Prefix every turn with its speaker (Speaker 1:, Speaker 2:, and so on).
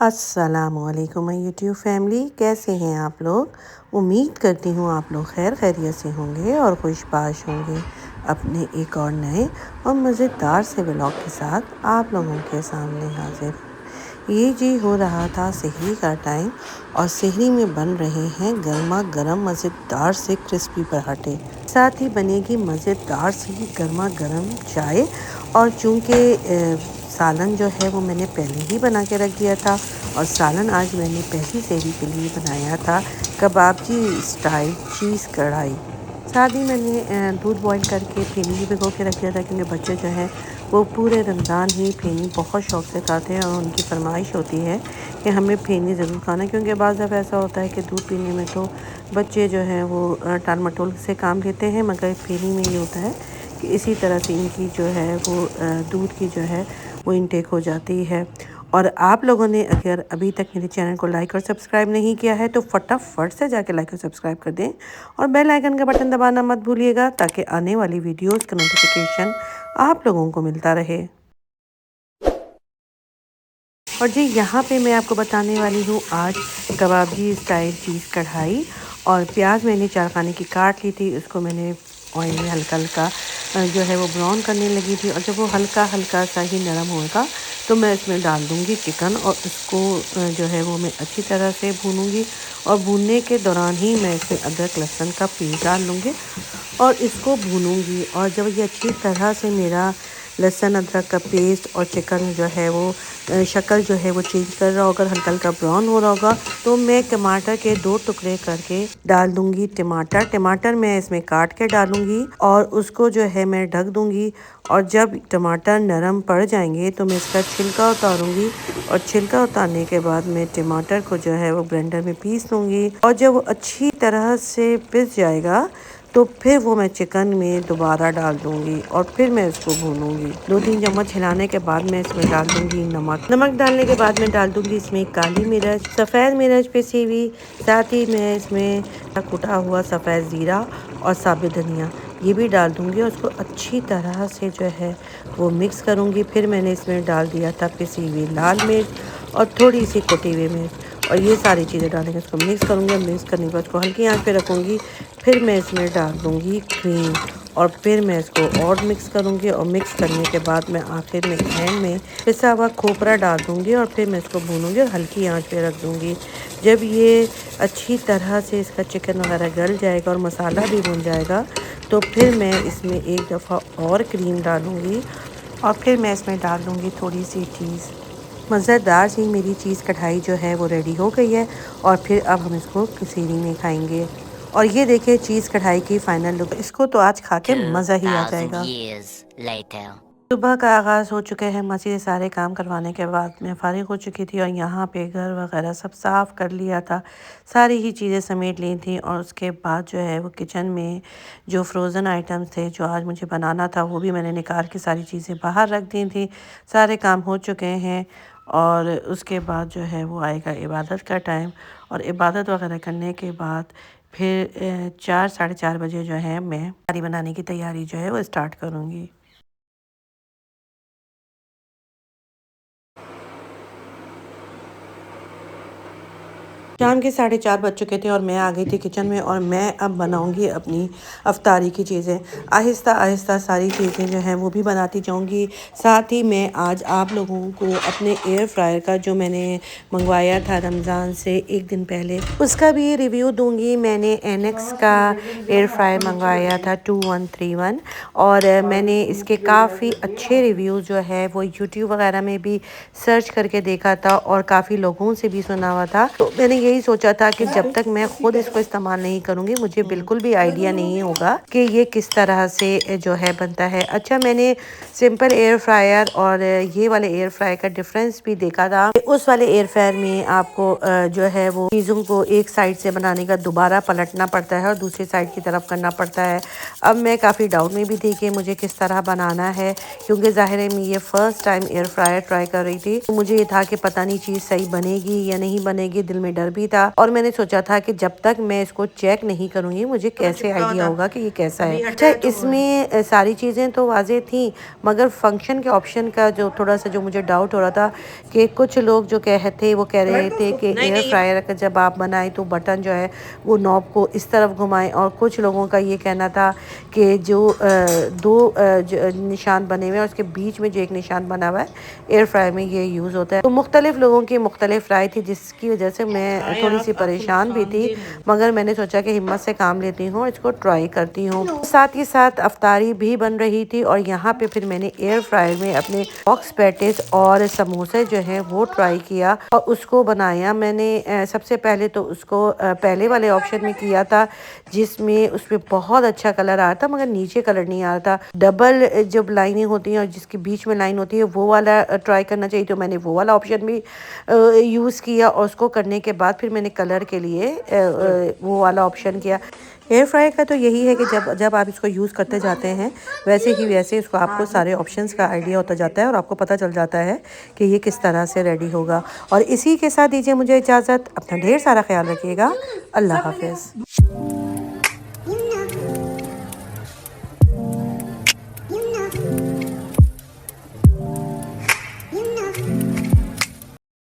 Speaker 1: अस्सलामुअलैकुम YouTube family, कैसे हैं आप लोग। उम्मीद करती हूँ आप लोग खैर खैरियत से होंगे और खुशबाश होंगे। अपने एक और नए और मज़ेदार से व्लॉग के साथ आप लोगों के सामने हाजिर। ये जी हो रहा था सहरी का टाइम और सहरी में बन रहे हैं गर्मा गर्म मज़ेदार से क्रिस्पी पराठे। साथ ही बनेगी मज़ेदार सी गर्मा गर्म चाय। और चूँकि सालन जो है वो मैंने पहले ही बना के रख दिया था और सालन आज मैंने पहली सहरी के लिए बनाया था कबाबची स्टाइल चीज़ कढ़ाई। साथ ही मैंने दूध बॉईल करके फेनी भी भिगो के रख दिया था क्योंकि बच्चे जो हैं वो पूरे रमज़ान ही फेनी बहुत शौक़ से खाते हैं और उनकी फरमाइश होती है कि हमें फेनी ज़रूर खाना, क्योंकि बाज़ दफ़ा ऐसा होता है कि दूध पीने में तो बच्चे जो हैं वो टाल मटोल से काम लेते हैं, मगर फेनी में ये होता है कि इसी तरह से इनकी जो है वो दूध की जो है वो इनटेक हो जाती है। और आप लोगों ने अगर अभी तक मेरे चैनल को लाइक और सब्सक्राइब नहीं किया है तो फटाफट से जाके लाइक और सब्सक्राइब कर दें और बेल आइकन का बटन दबाना मत भूलिएगा ताकि आने वाली वीडियोस का नोटिफिकेशन आप लोगों को मिलता रहे। और जी यहाँ पे मैं आपको बताने वाली हूँ आज कबाबी स्टाइल चीज़ कढ़ाई। और प्याज मैंने 4 खाने की काट ली थी, उसको मैंने ऑयल में हल्का हल्का जो है वो ब्राउन करने लगी थी। और जब वो हल्का हल्का सा ही नरम होगा तो मैं इसमें डाल दूँगी चिकन और इसको जो है वो मैं अच्छी तरह से भूनूँगी। और भूनने के दौरान ही मैं इसमें अदरक लहसुन का पेस्ट डाल लूँगी और इसको भूनूँगी। और जब ये अच्छी तरह से मेरा लहसुन अदरक का पेस्ट और चिकन जो है वो शक्ल जो है वो चेंज कर रहा होगा, हल्का हल्का ब्राउन हो रहा होगा, तो मैं टमाटर के 2 टुकड़े करके डाल दूँगी। टमाटर मैं इसमें काट के डालूँगी और उसको जो है मैं ढक दूँगी। और जब टमाटर नरम पड़ जाएंगे तो मैं इसका छिलका उतारूँगी और छिलका उतारने के बाद मैं टमाटर को जो है वो ब्लेंडर में पीस लूँगी। और जब वो अच्छी तरह से पिस जाएगा तो फिर वो मैं चिकन में दोबारा डाल दूँगी और फिर मैं इसको भूनूँगी। 2-3 चम्मच हिलाने के बाद मैं इसमें डाल दूँगी नमक डालने के बाद मैं डाल दूँगी इसमें काली मिर्च, सफ़ेद मिर्च पिसी हुई, साथ ही मैं इसमें कुटा हुआ सफ़ेद ज़ीरा और साबित धनिया ये भी डाल दूँगी और उसको अच्छी तरह से जो है वो मिक्स करूँगी। फिर मैंने इसमें डाल दिया था पिसी हुई लाल मिर्च और थोड़ी सी कुटी हुई मिर्च और ये सारी चीज़ें डालेंगे, इसको मिक्स करूँगी। मिक्स करने के बाद इसको हल्की आंच पे रखूँगी। फिर मैं इसमें डाल दूँगी क्रीम और फिर मैं इसको और मिक्स करूँगी। और मिक्स करने के बाद मैं आखिर में एंड में पिसा हुआ खोपरा डाल दूँगी और फिर मैं इसको भूनूँगी और हल्की आंच पे रख दूँगी। जब ये अच्छी तरह से इसका चिकन वगैरह गल जाएगा और मसाला भी भुन जाएगा तो फिर मैं इसमें एक दफ़ा और क्रीम डालूँगी और फिर मैं इसमें डाल दूँगी थोड़ी सी चीज़। मज़ेदार सी मेरी चीज़ कढ़ाई जो है वो रेडी हो गई है और फिर अब हम इसको कसीरी में खाएंगे। और ये देखिए चीज़ कढ़ाई की फ़ाइनल लुक, इसको तो आज खा के मज़ा ही आ जाएगा। सुबह का आगाज़ हो चुके हैं, मज़े से सारे काम करवाने के बाद मैं फ़ारिग हो चुकी थी और यहाँ पे घर वगैरह सब साफ़ कर लिया था, सारी ही चीज़ें समेट ली थी। और उसके बाद जो है वो किचन में जो फ्रोज़न आइटम्स थे जो आज मुझे बनाना था वो भी मैंने निकाल के सारी चीज़ें बाहर रख दी थी। सारे काम हो चुके हैं और उसके बाद जो है वो आएगा इबादत का टाइम और इबादत वगैरह करने के बाद फिर 4 साढ़े 4 बजे जो है मैं खाना बनाने की तैयारी जो है वो स्टार्ट करूँगी। शाम के 4:30 बज चुके थे और मैं आ गई थी किचन में और मैं अब बनाऊंगी अपनी अफ्तारी की चीज़ें। आहिस्ता आहिस्ता सारी चीज़ें जो हैं वो भी बनाती जाऊंगी। साथ ही मैं आज आप लोगों को अपने एयर फ्रायर का जो मैंने मंगवाया था रमज़ान से एक दिन पहले उसका भी रिव्यू दूंगी। मैंने एनेक्स का एयर फ्रायर मंगवाया था 2131 और मैंने इसके काफ़ी अच्छे रिव्यूज़ जो है वो यूट्यूब वगैरह में भी सर्च करके देखा था और काफ़ी लोगों से भी सुना हुआ था। तो मैंने यही सोचा था कि जब तक मैं खुद इसको इस्तेमाल नहीं करूँगी मुझे बिल्कुल भी आइडिया नहीं होगा कि ये किस तरह से जो है बनता है। अच्छा, मैंने सिंपल एयर फ्रायर और ये वाले एयर फ्रायर का डिफरेंस भी देखा था। उस वाले एयर फ्रायर में आपको जो है वो चीज़ों को एक साइड से बनाने का दोबारा पलटना पड़ता है और दूसरी साइड की तरफ करना पड़ता है। अब मैं काफ़ी डाउट में भी थी कि मुझे किस तरह बनाना है, क्योंकि ज़ाहिर है मैं ये first time air fryer try कर रही थी। तो मुझे ये था कि पता नहीं चीज़ सही बनेगी या नहीं बनेगी, दिल में डर भी था और मैंने सोचा था कि जब तक मैं इसको चेक नहीं करूँगी मुझे कैसे आइडिया होगा कि ये कैसा है। अच्छा, इसमें सारी चीज़ें तो वाज़ेह थी, मगर फंक्शन के ऑप्शन का जो थोड़ा सा जो मुझे डाउट हो रहा था कि कुछ लोग जो वो कह रहे थे कि एयर फ्रायर का जब आप बनाए तो बटन जो है वो नॉब को इस तरफ घुमाएं, और कुछ लोगों का ये कहना था कि जो दो जो निशान बने हुए हैं उसके बीच में जो एक निशान बना हुआ है एयर फ्रायर में ये यूज़ होता है। तो मुख्तलिफ लोगों की मुख्तलिफ राय थी, जिसकी वजह से मैं थोड़ी सी परेशान भी थी, मगर मैंने सोचा कि हिम्मत से काम लेती हूँ, इसको ट्राई करती हूँ। साथ ही साथ अफ्तारी भी बन रही थी और यहाँ पे फिर मैंने एयर फ्रायर में अपने बॉक्स पैटिस और समोसे जो हैं वो ट्राई किया और उसको बनाया। मैंने सबसे पहले तो उसको पहले वाले ऑप्शन में किया था जिसमें उसमें बहुत अच्छा कलर आ रहा था, मगर नीचे कलर नहीं आ रहा था। डबल जब लाइनें होती हैं और जिसके बीच में लाइन होती है वो वाला ट्राई करना चाहिए, तो मैंने वो वाला ऑप्शन भी यूज़ किया और उसको करने के बाद फिर मैंने कलर के लिए वो वाला ऑप्शन किया। एयर फ्रायर का तो यही है कि जब जब आप इसको यूज़ करते जाते हैं वैसे ही वैसे इसको आपको सारे ऑप्शंस का आइडिया होता जाता है और आपको पता चल जाता है कि ये किस तरह से रेडी होगा। और इसी के साथ दीजिए मुझे इजाज़त, अपना ढेर सारा ख्याल रखिएगा। अल्लाह हाफ़िज़।